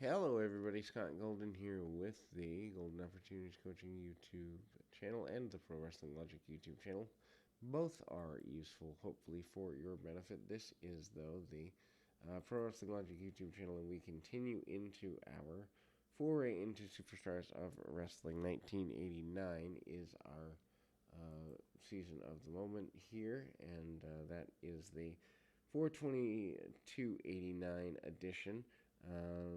Hello, everybody. Scott Golden here with the Golden Opportunities Coaching YouTube channel and the Pro Wrestling Logic YouTube channel. Both are useful, hopefully, for your benefit. This is, though, the Pro Wrestling Logic YouTube channel, and we continue into our foray into Superstars of Wrestling. 1989 is our season of the moment here, and that is the 422.89 edition.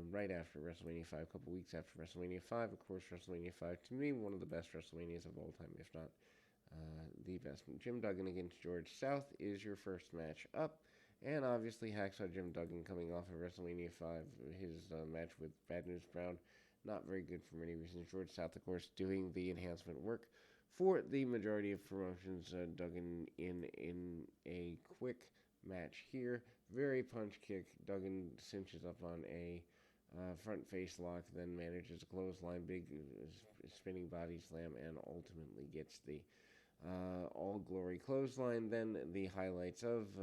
Right after WrestleMania 5, a couple weeks after WrestleMania 5. Of course, WrestleMania 5, to me, one of the best WrestleManias of all time, if not the best. Jim Duggan against George South is your first match up. And obviously, Hacksaw Jim Duggan coming off of WrestleMania 5, his match with Bad News Brown, not very good for many reasons. George South, of course, doing the enhancement work for the majority of promotions. Duggan in a quick match here. Very punch kick. Duggan cinches up on a front face lock, then manages a clothesline, big spinning body slam, and ultimately gets the all glory clothesline. Then the highlights of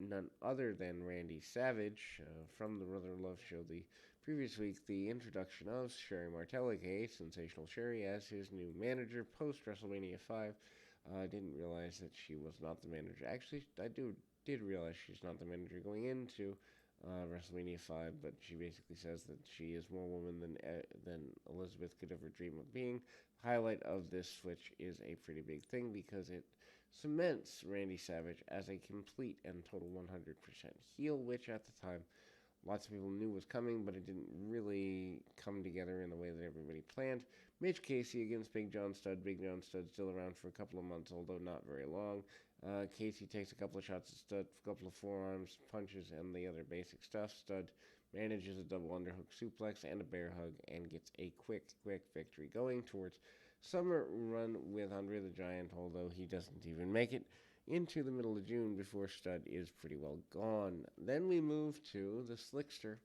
none other than Randy Savage from the Brother Love show the previous week, the introduction of Sherry Martel, aka Sensational Sherry, as his new manager post WrestleMania 5. I didn't realize that she was not the manager. Actually, I did realize she's not the manager going into WrestleMania 5, but she basically says that she is more woman than Elizabeth could ever dream of being. Highlight of this switch is a pretty big thing because it cements Randy Savage as a complete and total 100% heel, which at the time lots of people knew was coming, but it didn't really come together in the way that everybody planned. Mitch Casey against Big John Studd. Big John Studd still around for a couple of months, although not very long. Casey takes a couple of shots at Studd, a couple of forearms, punches, and the other basic stuff. Studd manages a double underhook suplex and a bear hug and gets a quick victory going towards summer run with Andre the Giant, although he doesn't even make it into the middle of June before Studd is pretty well gone. Then we move to the Slickster.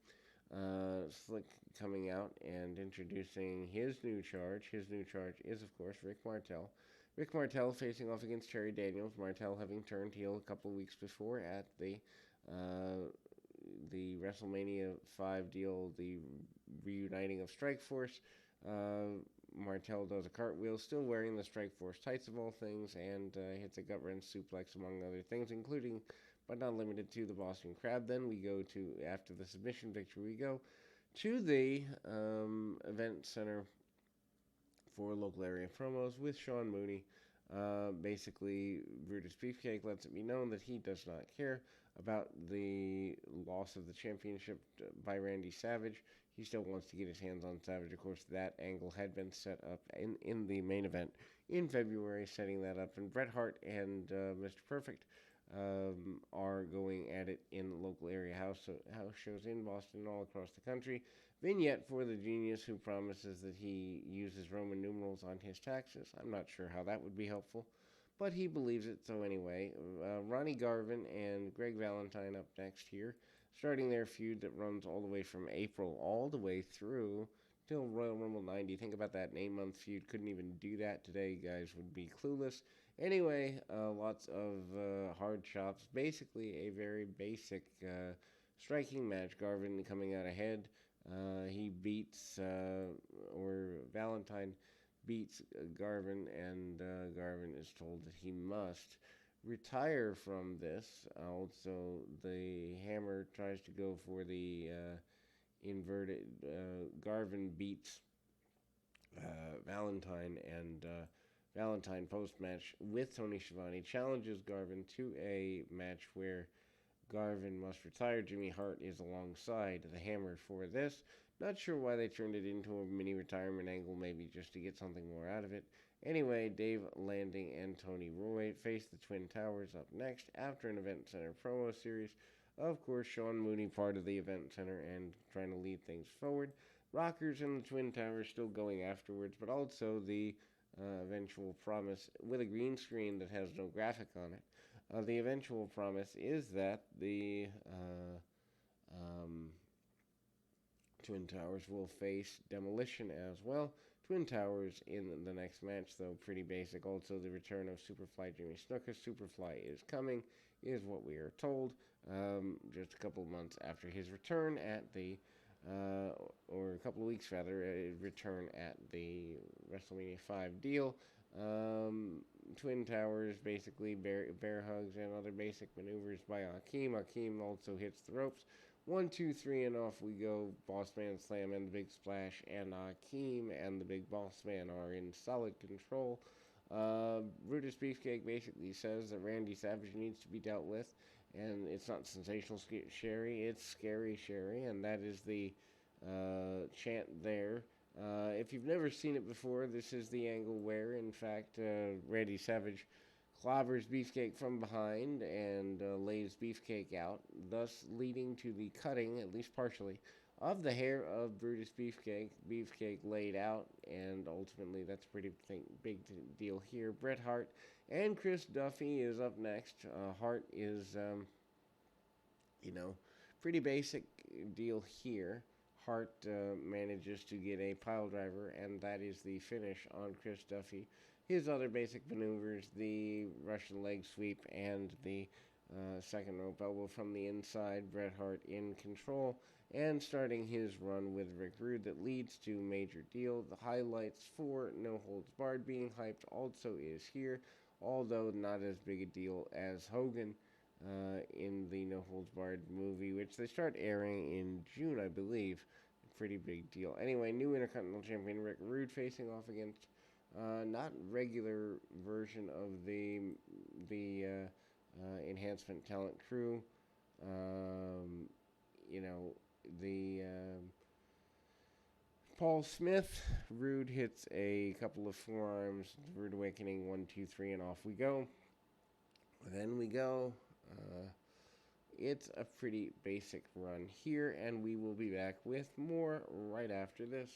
Slick coming out and introducing his new charge. His new charge is, of course, Rick Martel. Rick Martel facing off against Terry Daniels. Martel having turned heel a couple weeks before at the WrestleMania 5 deal, the reuniting of Strikeforce. Martel does a cartwheel, still wearing the Strikeforce tights of all things, and hits a gut wrench suplex among other things, including but not limited to the Boston Crab. Then we go to, after the submission victory, we go to the event center for local area promos with Sean Mooney. Basically, Brutus Beefcake lets it be known that he does not care about the loss of the championship by Randy Savage. He still wants to get his hands on Savage. Of course, that angle had been set up in the main event in February, setting that up. And Bret Hart and Mr. Perfect are going at it in local area house shows in Boston and all across the country. Vignette for the genius who promises that he uses Roman numerals on his taxes. I'm not sure how that would be helpful, but he believes it. So anyway, Ronnie Garvin and Greg Valentine up next here, starting their feud that runs all the way from April all the way through till Royal Rumble 90. Think about that, an 8-month feud. Couldn't even do that today. You guys would be clueless. Anyway, lots of hard chops. Basically, a very basic striking match. Garvin coming out ahead. He beats, or Valentine beats Garvin, and Garvin is told that he must retire from this. Also, the Hammer tries to go for the inverted. Garvin beats Valentine, and Valentine post-match with Tony Schiavone challenges Garvin to a match where Garvin must retire. Jimmy Hart is alongside the Hammer for this. Not sure why they turned it into a mini retirement angle, maybe just to get something more out of it. Anyway, Dave Landing and Tony Roy face the Twin Towers up next after an Event Center promo series. Of course, Sean Mooney part of the Event Center and trying to lead things forward. Rockers and the Twin Towers still going afterwards, but also the eventual promise with a green screen that has no graphic on it. The eventual promise is that the Twin Towers will face Demolition as well. Twin Towers in the next match, though, pretty basic. Also, the return of Superfly Jimmy Snuka. Superfly is coming, is what we are told. Just a couple months after his return at the couple of weeks rather, a return at the WrestleMania 5 deal. Twin Towers, basically, bear hugs, and other basic maneuvers by Akeem. Akeem also hits the ropes. 1, 2, 3, and off we go. Boss Man Slam and the Big Splash, and Akeem and the Big Boss Man are in solid control. Brutus Beefcake basically says that Randy Savage needs to be dealt with, and it's not Sensational Sherry, it's Scary Sherry, and that is the chant there. If you've never seen it before, this is the angle where, in fact, Randy Savage clobbers Beefcake from behind and lays Beefcake out, thus leading to the cutting, at least partially, of the hair of Brutus Beefcake. Beefcake laid out, and ultimately that's a pretty big deal here. Bret Hart and Chris Duffy is up next. Hart is, pretty basic deal here. Hart manages to get a pile driver, and that is the finish on Chris Duffy. His other basic maneuvers, the Russian leg sweep and the second rope elbow from the inside. Bret Hart in control and starting his run with Rick Rude that leads to Major Deal. The highlights for No Holds Barred being hyped also is here, although not as big a deal as Hogan in the No Holds Barred movie, which they start airing in June, I believe. Pretty big deal. Anyway, new Intercontinental Champion Rick Rude facing off against not regular version of the enhancement talent crew. Paul Smith. Rude hits a couple of forearms. Rude Awakening, 1, 2, 3, and off we go. Then we go. It's a pretty basic run here, and we will be back with more right after this.